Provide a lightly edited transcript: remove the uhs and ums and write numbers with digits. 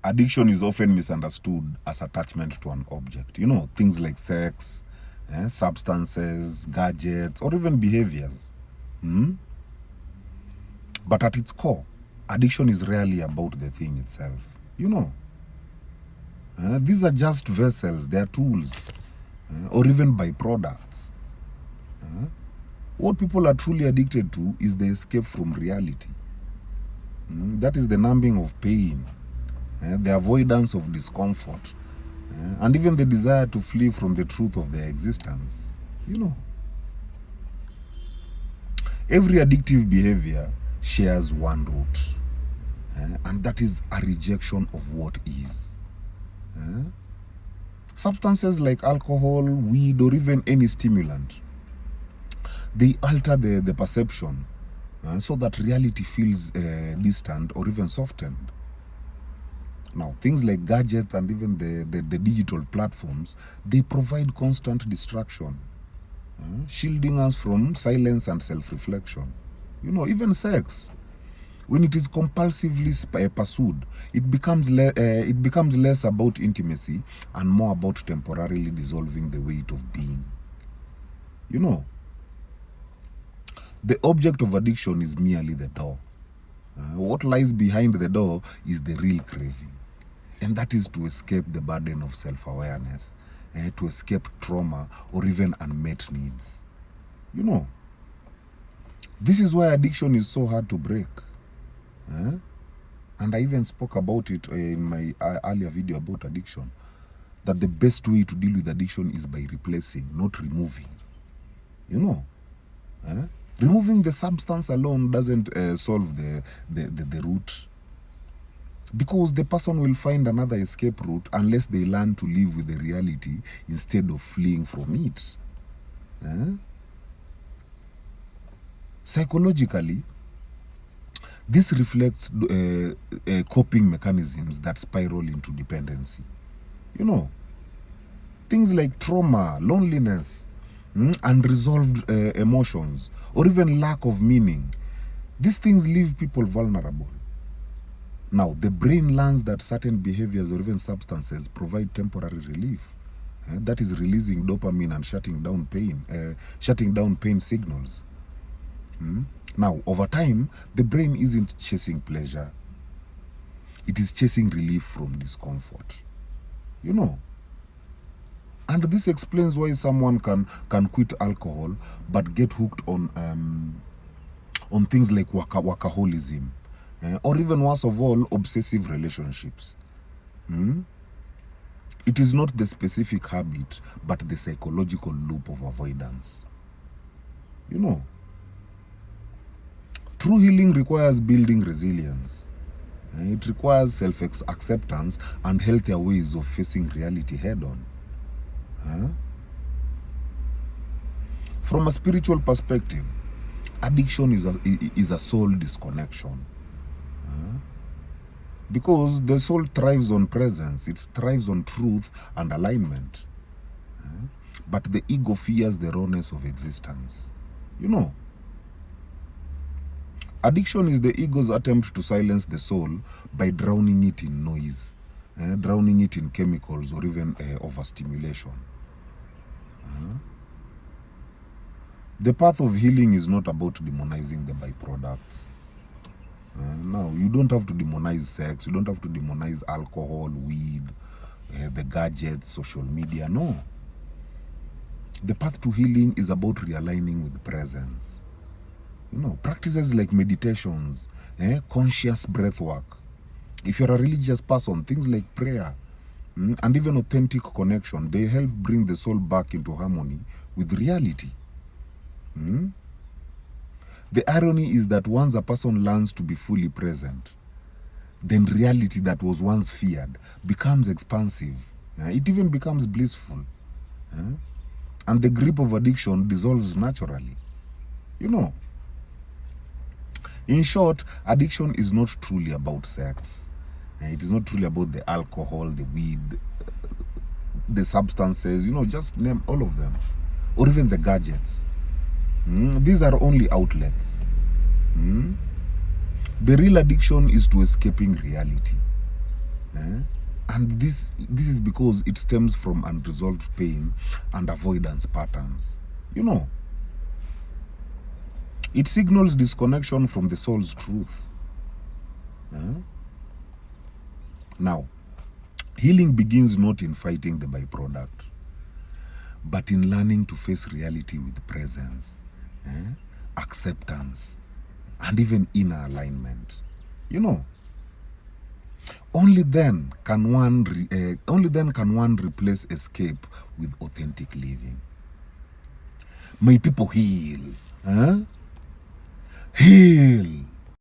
Addiction is often misunderstood as attachment to an object. You know, things like sex, substances, gadgets, or even behaviors. But at its core, addiction is rarely about the thing itself. You know, these are just vessels, they are tools, or even byproducts. What people are truly addicted to is the escape from reality. That is the numbing of pain, the avoidance of discomfort, and even the desire to flee from the truth of their existence. You know, every addictive behavior shares one root, and that is a rejection of what is. Substances like alcohol, weed, or even any stimulant, they alter the perception so that reality feels distant or even softened. Now, things like gadgets and even the digital platforms, they provide constant distraction, shielding us from silence and self-reflection. You know, even sex, when it is compulsively pursued, it becomes less about intimacy and more about temporarily dissolving the weight of being. You know, the object of addiction is merely the door. What lies behind the door is the real craving. And that is to escape the burden of self-awareness, to escape trauma or even unmet needs. You know, this is why addiction is so hard to break. And I even spoke about it in my earlier video about addiction, that the best way to deal with addiction is by replacing, not removing. You know, removing the substance alone doesn't solve the root, because the person will find another escape route unless they learn to live with the reality instead of fleeing from it. Psychologically, this reflects coping mechanisms that spiral into dependency. You know, things like trauma, loneliness, unresolved emotions, or even lack of meaning. These things leave people vulnerable. Now, the brain learns that certain behaviors or even substances provide temporary relief. That is releasing dopamine and shutting down pain signals. Now, over time, the brain isn't chasing pleasure. It is chasing relief from discomfort. You know, and this explains why someone can quit alcohol but get hooked on things like workaholism, or even worse of all, obsessive relationships. It is not the specific habit, but the psychological loop of avoidance. You know, true healing requires building resilience. It requires self-acceptance and healthier ways of facing reality head-on. From a spiritual perspective, addiction is a soul disconnection. Because the soul thrives on presence, it thrives on truth and alignment. But the ego fears the rawness of existence. You know, addiction is the ego's attempt to silence the soul by drowning it in noise, drowning it in chemicals or even overstimulation. The path of healing is not about demonizing the byproducts. Now, you don't have to demonize sex, you don't have to demonize alcohol, weed, the gadgets, social media, no. The path to healing is about realigning with presence. You know, practices like meditations, conscious breath work. If you're a religious person, things like prayer, and even authentic connection, they help bring the soul back into harmony with reality. The irony is that once a person learns to be fully present, then reality that was once feared becomes expansive. It even becomes blissful. And the grip of addiction dissolves naturally. You know, in short, addiction is not truly about sex. It is not truly about the alcohol, the weed, the substances, you know, just name all of them. Or even the gadgets. These are only outlets. The real addiction is to escaping reality. Eh? And this is because it stems from unresolved pain and avoidance patterns. You know, it signals disconnection from the soul's truth. Now, healing begins not in fighting the byproduct, but in learning to face reality with presence, acceptance, and even inner alignment. You know, only then can one replace escape with authentic living. My people, heal. Heal.